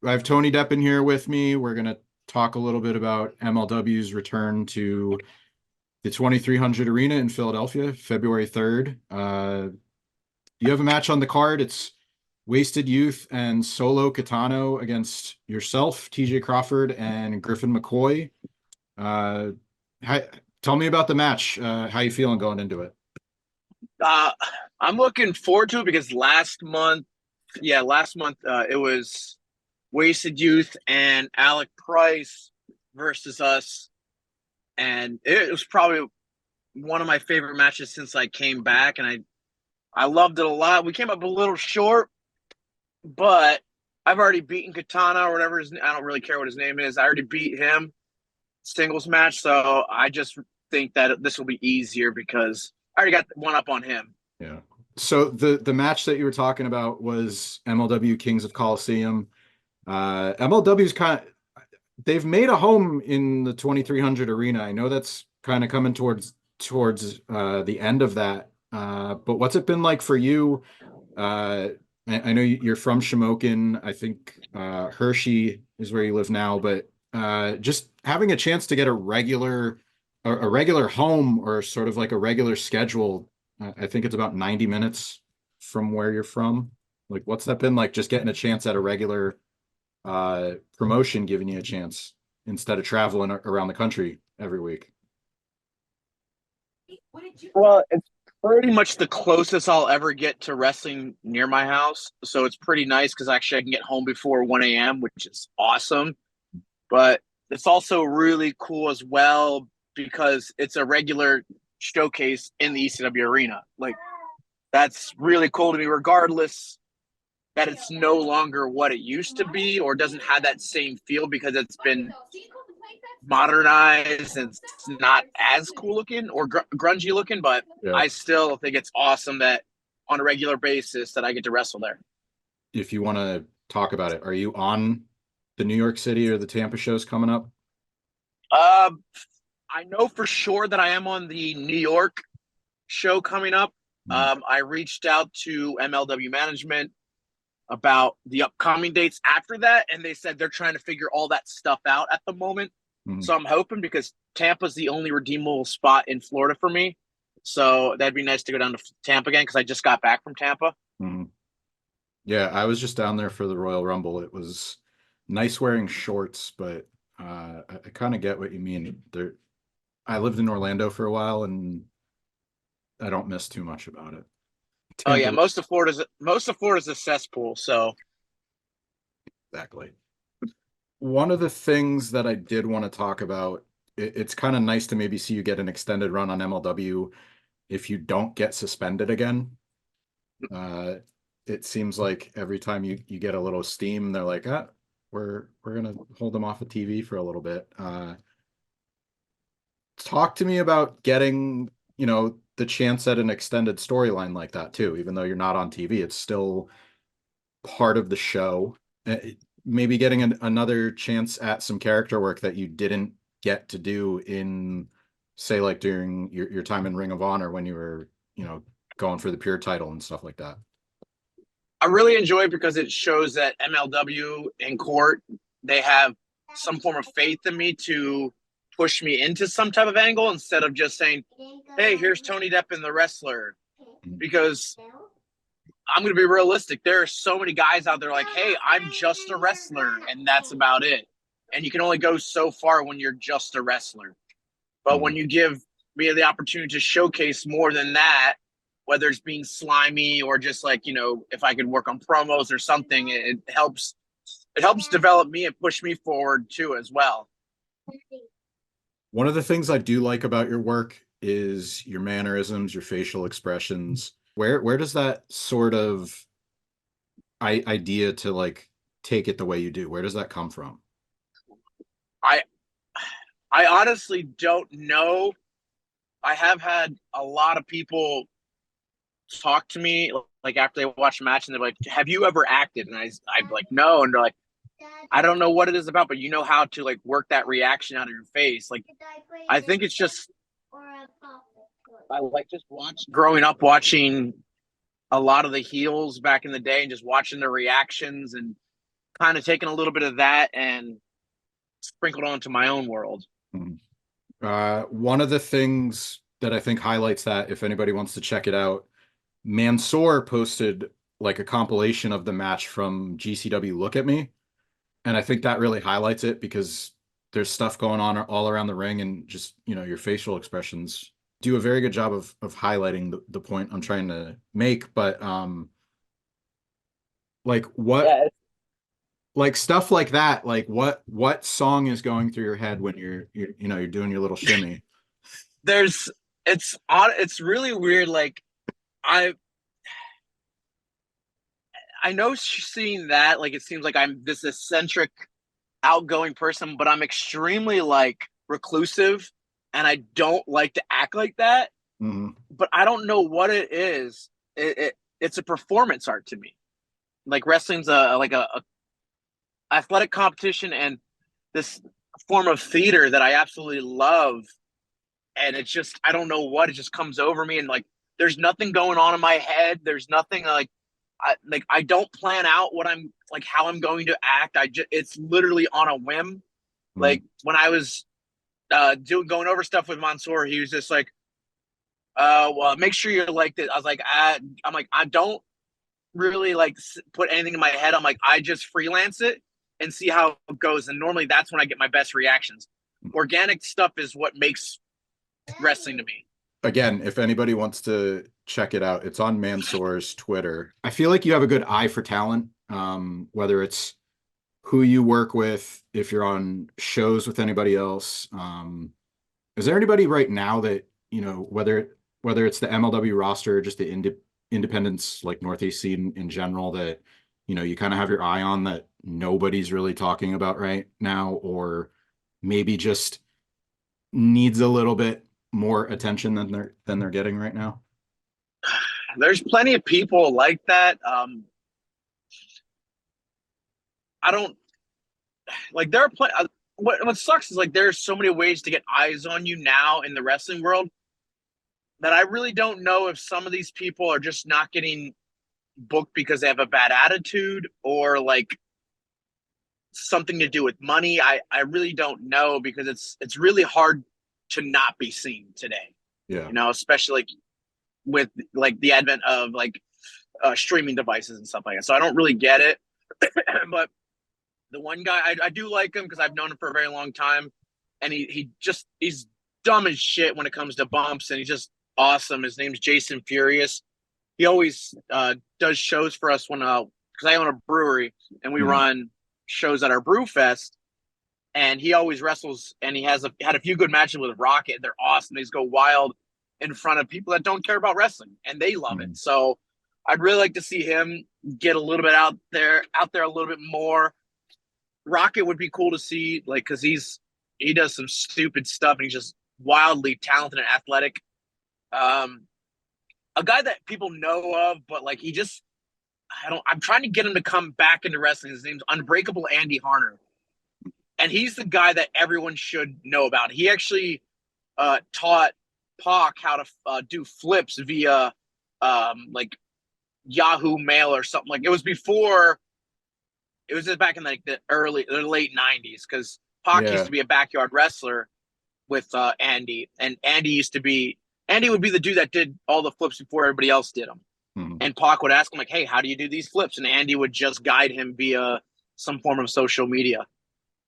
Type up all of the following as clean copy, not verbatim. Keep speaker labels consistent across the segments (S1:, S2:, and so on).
S1: I have Tony Deppen here with me. We're gonna talk a little bit about MLW's return to the 2300 Arena in Philadelphia, February 3rd. You have a match on the card. It's Wasted Youth and Solo Katano against yourself, TJ Crawford, and Griffin McCoy. Uh, hi, Tell me about the match. How you feeling going into it?
S2: Uh, I'm looking forward to it because last month it was Wasted Youth and Alec Price versus us, and it was probably one of my favorite matches since I came back, and I loved it a lot. We came up a little short, but I've already beaten Katana or whatever I don't really care what his name is. I already beat him singles match, so I just think that this will be easier because I already got one up on him.
S1: Yeah. So the match that you were talking about was MLW Kings of Coliseum. MLW's they've made a home in the 2300 arena. I know that's kind of coming towards the end of that. But what's it been like for you? I know you're from Shamokin. I think Hershey is where you live now, but just having a chance to get a regular home or sort of like a regular schedule. I think it's about 90 minutes from where you're from. Like, what's that been like? Just getting a chance at a regular promotion, giving you a chance instead of traveling around the country every week.
S2: Well, it's pretty much the closest I'll ever get to wrestling near my house. So it's pretty nice because actually I can get home before 1 a.m., which is awesome. But it's also really cool as well because it's a regular showcase in the ECW arena. Like, that's really cool to me, regardless that it's no longer what it used to be or doesn't have that same feel because it's been modernized and it's not as cool looking or grungy looking, but
S1: Yeah.
S2: I still think it's awesome that on a regular basis that I get to wrestle there.
S1: If you want to talk about it, are you on the New York City or the Tampa shows coming up?
S2: Um, I know for sure that I am on the New York show coming up.
S1: Mm.
S2: I reached out to MLW management about the upcoming dates after that, and they said they're trying to figure all that stuff out at the moment.
S1: Mm.
S2: So I'm hoping because Tampa's the only redeemable spot in Florida for me. So that'd be nice to go down to Tampa again because I just got back from Tampa.
S1: Mm. Yeah, I was just down there for the Royal Rumble. It was nice wearing shorts, but I kind of get what you mean. I lived in Orlando for a while, and I don't miss too much about it.
S2: Oh yeah,
S1: Tampa,
S2: most of Florida's a cesspool. So
S1: exactly. One of the things that I did want to talk about, it's kind of nice to maybe see you get an extended run on MLW if you don't get suspended again. Uh, it seems like every time you get a little steam, they're like, we're gonna hold them off of TV for a little bit. Talk to me about getting, the chance at an extended storyline like that too, even though you're not on TV, it's still part of the show. Maybe getting another chance at some character work that you didn't get to do in, say, like during your time in Ring of Honor when you were, going for the pure title and stuff like that.
S2: I really enjoy it because it shows that MLW in court, they have some form of faith in me to push me into some type of angle instead of just saying, hey, here's Tony Deppen, the wrestler. Because I'm going to be realistic. There are so many guys out there like, hey, I'm just a wrestler, and that's about it. And you can only go so far when you're just a wrestler. But when
S1: Mhm.
S2: you give me the opportunity to showcase more than that, whether it's being slimy or just like, if I could work on promos or something, it helps. It helps develop me and push me forward too, as well.
S1: One of the things I do like about your work is your mannerisms, your facial expressions. Where does that sort of idea to like take it the way you do? Where does that come from?
S2: I I honestly don't know. I have had a lot of people talk to me like after they watch a match and they're like, "Have you ever acted?" And I'm like, "No," and they're like, "I don't know what it is about, but you know how to like work that reaction out of your face." Like, I think it's just I like just watch growing up watching a lot of the heels back in the day and just watching their reactions and kind of taken a little bit of that and sprinkled onto my own world.
S1: Mhm. One of the things that I think highlights that, if anybody wants to check it out, Mansoor posted like a compilation of the match from GCW Look at Me. And I think that really highlights it because there's stuff going on all around the ring, and just, your facial expressions do a very good job of highlighting the point I'm trying to make. But like what
S2: Yeah,
S1: like stuff like that, like what song is going through your head when you're doing your little shimmy?
S2: there's it's odd. It's really weird. Like I I know seeing that, like it seems like I'm this eccentric, outgoing person, but I'm extremely like reclusive, and I don't like to act like that.
S1: Hmm.
S2: But I don't know what it is. It's a performance art to me. Like wrestling's a athletic competition and this form of theater that I absolutely love. And it's just I don't know what, it just comes over me, and like there's nothing going on in my head. There's nothing I don't plan out what I'm like how I'm going to act. It's literally on a whim. Like when I was going over stuff with Mansoor, he was just like, well, make sure you're like this. I was like, I'm like, I don't really like put anything in my head. I'm like, I just freelance it and see how it goes. And normally that's when I get my best reactions. Organic stuff is what makes wrestling to me.
S1: Again, if anybody wants to check it out, it's on Mansoor's Twitter. I feel like you have a good eye for talent, whether it's who you work with, if you're on shows with anybody else. Is there anybody right now that, whether it's the MLW roster or just the independents, like Northeast scene in general, that, you kind of have your eye on, that nobody's really talking about right now, or maybe just needs a little bit more attention than they're getting right now?
S2: There's plenty of people like that. I don't like there are plenty. What sucks is like there's so many ways to get eyes on you now in the wrestling world that I really don't know if some of these people are just not getting booked because they have a bad attitude or like something to do with money. I really don't know, because it's really hard to not be seen today.
S1: Yeah.
S2: Especially like with like the advent of like streaming devices and stuff like that. So I don't really get it. But the one guy I do like him because I've known him for a very long time, and he's dumb as shit when it comes to bumps, and he's just awesome. His name's Jason Furious. He always does shows for us when because I own a brewery and we run shows at our brew fest, and he always wrestles, and he had a few good matches with Rocket. They're awesome. They just go wild in front of people that don't care about wrestling, and they love it. So I'd really like to see him get a little bit out there a little bit more. Rocket would be cool to see, like, because he does some stupid stuff, and he's just wildly talented and athletic. A guy that people know of, but like I'm trying to get him to come back into wrestling. His name's Unbreakable Andy Harner, and he's the guy that everyone should know about. He actually taught Pac how to do flips via like Yahoo Mail or something. Like it was just back in like the late 90s, because Pac used to be a backyard wrestler with Andy, and Andy would be the dude that did all the flips before everybody else did them. And Pac would ask him like, hey, how do you do these flips? And Andy would just guide him via some form of social media.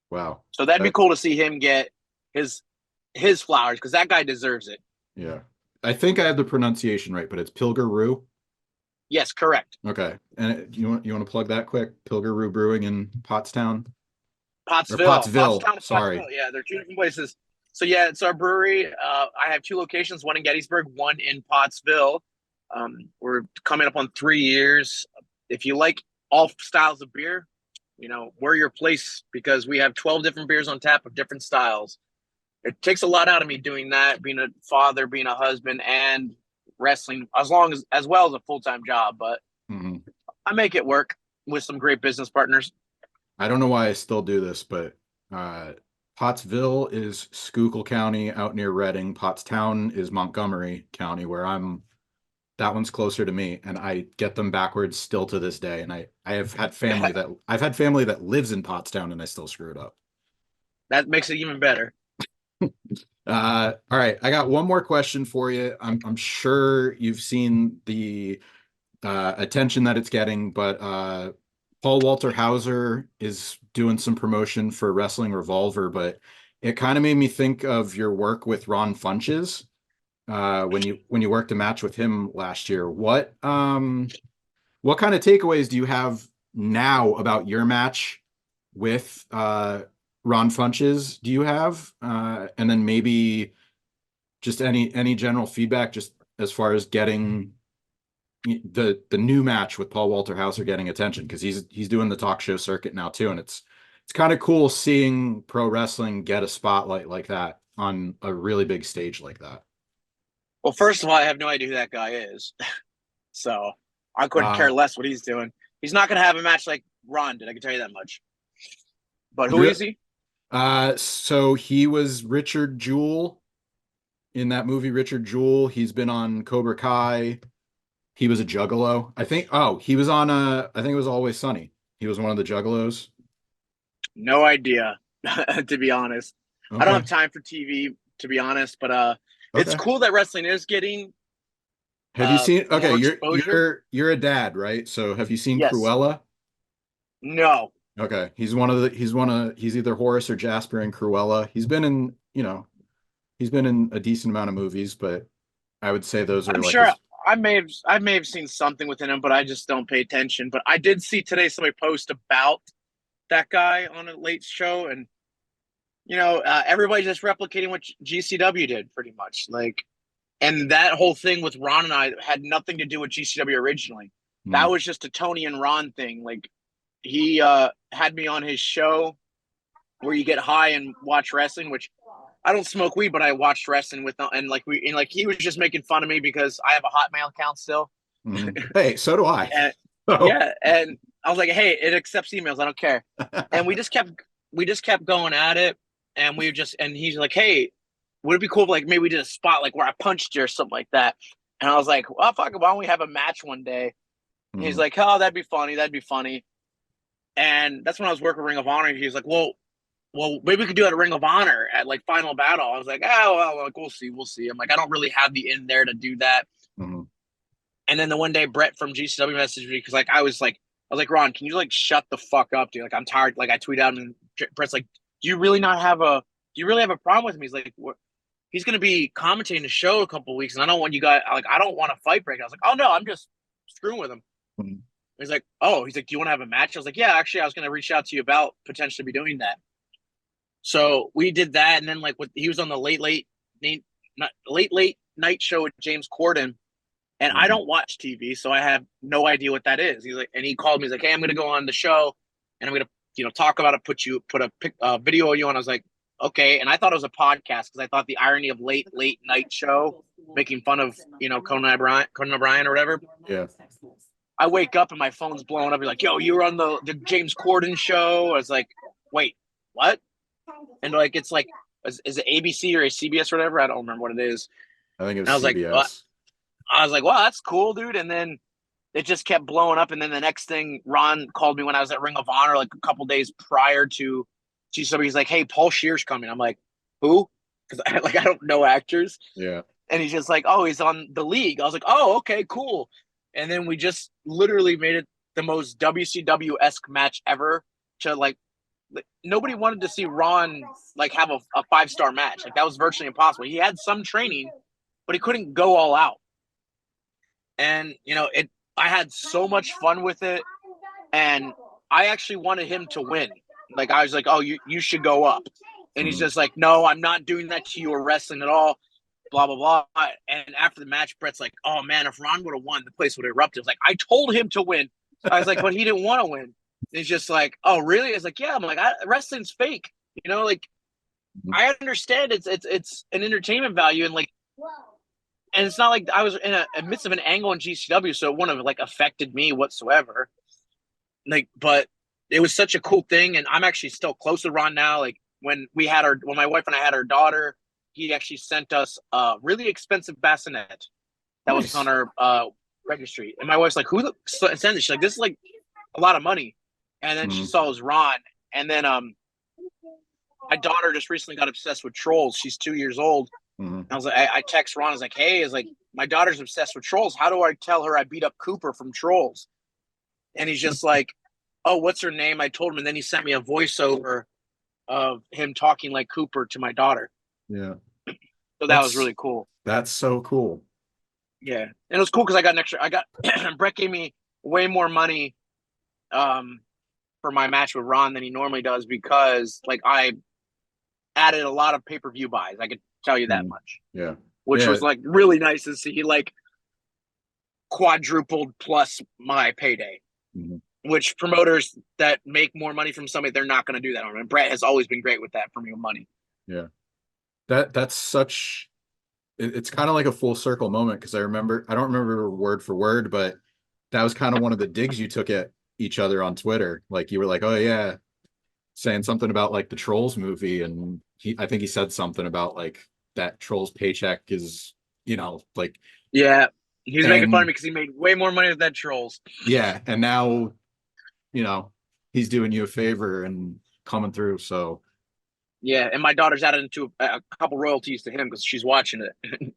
S1: Wow.
S2: So that'd be cool to see him get his flowers, because that guy deserves it.
S1: Yeah. I think I have the pronunciation right, but it's Pilgaroo.
S2: Yes, correct.
S1: Okay. And you want to plug that quick? Pilgaroo Brewing in Pottstown?
S2: Pottsville.
S1: Pottstown, sorry.
S2: Pottsville. Yeah, they're two different places. So yeah, it's our brewery. I have two locations, one in Gettysburg, one in Pottsville. We're coming up on 3 years. If you like all styles of beer, we're your place, because we have 12 different beers on tap of different styles. It takes a lot out of me doing that, being a father, being a husband, and wrestling, as well as a full-time job. But I make it work with some great business partners.
S1: I don't know why I still do this, but Pottsville is Schuylkill County out near Reading. Pottstown is Montgomery County, where I'm that one's closer to me, and I get them backwards still to this day. And I have had family that lives in Pottstown, and I still screw it up.
S2: That makes it even better.
S1: All right, I got one more question for you. I'm sure you've seen the attention that it's getting, but Paul Walter Hauser is doing some promotion for Wrestling Revolver, but it kind of made me think of your work with Ron Funches when you worked a match with him last year. What kind of takeaways do you have now about your match with Ron Funches? Do you have and then maybe just any general feedback just as far as getting the new match with Paul Walter Hauser getting attention, because he's doing the talk show circuit now too, and it's kind of cool seeing pro wrestling get a spotlight like that on a really big stage like that.
S2: Well, first of all, I have no idea who that guy is, so I couldn't care less what he's doing. He's not going to have a match like Ron did. I can tell you that much. But who is he?
S1: So he was Richard Jewell in that movie, Richard Jewell. He's been on Cobra Kai. He was a juggalo. I think, he was on I think it was Always Sunny. He was one of the juggalos.
S2: No idea, to be honest.
S1: Okay.
S2: I don't have time for TV, to be honest, but it's cool that wrestling is getting
S1: have you seen you're a dad, right? So have you seen
S2: Yes.
S1: Cruella?
S2: No.
S1: Okay. He's either Horace or Jasper in Cruella. He's been in a decent amount of movies, but I would say those are
S2: I'm
S1: like
S2: sure I may have seen something within him, but I just don't pay attention. But I did see today somebody post about that guy on a late show, and everybody just replicating what GCW did pretty much. Like, and that whole thing with Ron and I had nothing to do with GCW originally. That was just a Tony and Ron thing. Like, he had me on his show where you get high and watch wrestling, which I don't smoke weed, but I watched wrestling with them, and he was just making fun of me because I have a Hotmail account still.
S1: Hey, so do I.
S2: And, yeah, and I was like, hey, it accepts emails. I don't care. And we just kept going at it, and he's like, hey, would it be cool if maybe we did a spot where I punched you or something like that? And I was like, well, fuck it, why don't we have a match one day? And he's like, oh, that'd be funny. And that's when I was working Ring of Honor. And he was like, well, maybe we could do it at Ring of Honor at Final Battle. I was like, we'll see. I'm like, I don't really have the in there to do that. And then the one day Brett from GCW messaged me because I was like, Ron, can you shut the fuck up, dude? I'm tired. I tweet out, and Brett's like, do you really have a problem with me? He's like, what? He's going to be commentating the show a couple of weeks, and I don't want you guys, I don't want a fight break. I was like, oh no, I'm just screwing with him. He's like, do you want to have a match? I was like, yeah, actually, I was going to reach out to you about potentially be doing that. So we did that, and then he was on the late night show with James Corden, and I don't watch TV, so I have no idea what that is. He's like, and he called me. He's like, hey, I'm going to go on the show, and I'm going to talk about it, put a video of you on. I was like, okay, and I thought it was a podcast because I thought the irony of late night show making fun of Conan O'Brien or whatever.
S1: Yeah.
S2: I wake up and my phone's blowing up. You're like, yo, you were on the James Corden show. I was like, wait, what? And it's is it ABC or a CBS or whatever? I don't remember what it is.
S1: I think it was CBS.
S2: I was like, wow, that's cool, dude. And then it just kept blowing up. And then the next thing, Ron called me when I was at Ring of Honor, a couple days prior to GCW. He's like, hey, Paul Shear's coming. I'm like, who? Because I don't know actors.
S1: Yeah.
S2: And he's just like, oh, he's on the league. I was like, oh, okay, cool. And then we just literally made it the most WCW-esque match ever. To nobody wanted to see Ron have a 5-star match. That was virtually impossible. He had some training, but he couldn't go all out. And I had so much fun with it, and I actually wanted him to win. I was like, oh, you should go up. And he's just like, no, I'm not doing that to you or wrestling at all. Blah, blah, blah. And after the match, Brett's like, oh, man, if Ron would have won, the place would have erupted. I was like, I told him to win. I was like, but he didn't want to win. And he's just like, oh, really? I was like, yeah. I'm like, wrestling's fake. I understand it's an entertainment value. And it's not like I was in a midst of an angle in GCW, so it wouldn't have affected me whatsoever. But it was such a cool thing. And I'm actually still close to Ron now. When my wife and I had our daughter, he actually sent us a really expensive bassinet that was on
S1: Nice.
S2: our registry. And my wife's like, "Who the sent this?" She's like, "This is like a lot of money." And then she
S1: Mhm.
S2: saw it was Ron. And then my daughter just recently got obsessed with trolls. She's 2 years old.
S1: Mhm.
S2: I was like, I text Ron. I was like, "Hey, is like my daughter's obsessed with trolls. How do I tell her I beat up Cooper from Trolls?" And he's just like, "Oh, what's her name?" I told him, and then he sent me a voiceover of him talking like Cooper to my daughter.
S1: Yeah.
S2: So that was
S1: That's
S2: really cool.
S1: that's so cool.
S2: Yeah, and it was cool because I got an extra. I got Brett gave me way more money um, for my match with Ron than he normally does because like I added a lot of pay per view buys. I could tell you that
S1: Mhm.
S2: much,
S1: Yeah.
S2: which
S1: Yeah.
S2: was like really nice to see. He like quadrupled plus my payday.
S1: Mhm.
S2: Which promoters that make more money from somebody, they're not going to do that. And Brett has always been great with that for me with money.
S1: Yeah. That's such it's kind of like a full circle moment because I don't remember word for word, but that was kind of one of the digs you took at each other on Twitter. Like you were like, "Oh yeah," saying something about like the Trolls movie, and I think he said something about like that Trolls paycheck is, like,
S2: Yeah, he was making fun of
S1: and
S2: me because he made way more money with that Trolls.
S1: yeah, and now, you know, he's doing you a favor and coming through. So,
S2: Yeah, and my daughter's added into a couple royalties to him because she's watching it.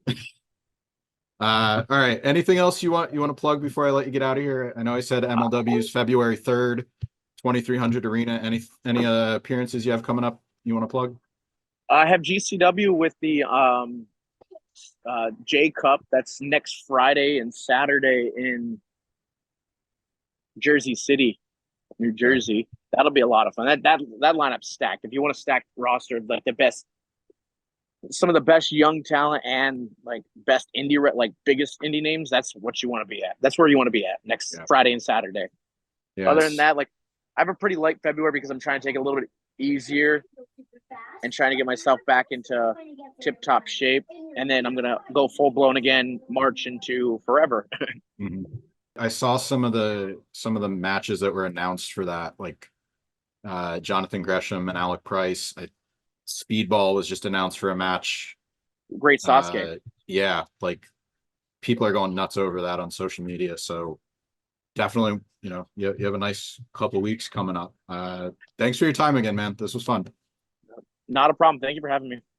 S1: all right. Anything else you want to plug before I let you get out of here? I know I said MLW's February 3rd, 2300 Arena. Any appearances you have coming up you want to plug?
S2: I have GCW with the J Cup. That's next Friday and Saturday in Jersey City, New
S1: Okay.
S2: Jersey. That'll be a lot of fun. That lineup's stacked. If you want to stack roster of like the best, some of the best young talent and like best indie, like biggest indie names, that's what you want to be at. That's where you want to be at next
S1: Yeah.
S2: Friday and Saturday. Other than
S1: Yes.
S2: that, like I have a pretty light February because I'm trying to take it a little bit easier and trying to get myself back into tip top shape. And then I'm gonna go full blown again March into forever.
S1: Mhm. I saw some of the matches that were announced for that, like Jonathan Gresham and Alec Price. Speedball was just announced for a match.
S2: Great Sasuke.
S1: Uh, yeah, like people are going nuts over that on social media. So definitely, you have a nice couple weeks coming up. Thanks for your time again, man. This was fun.
S2: Not a problem. Thank you for having me.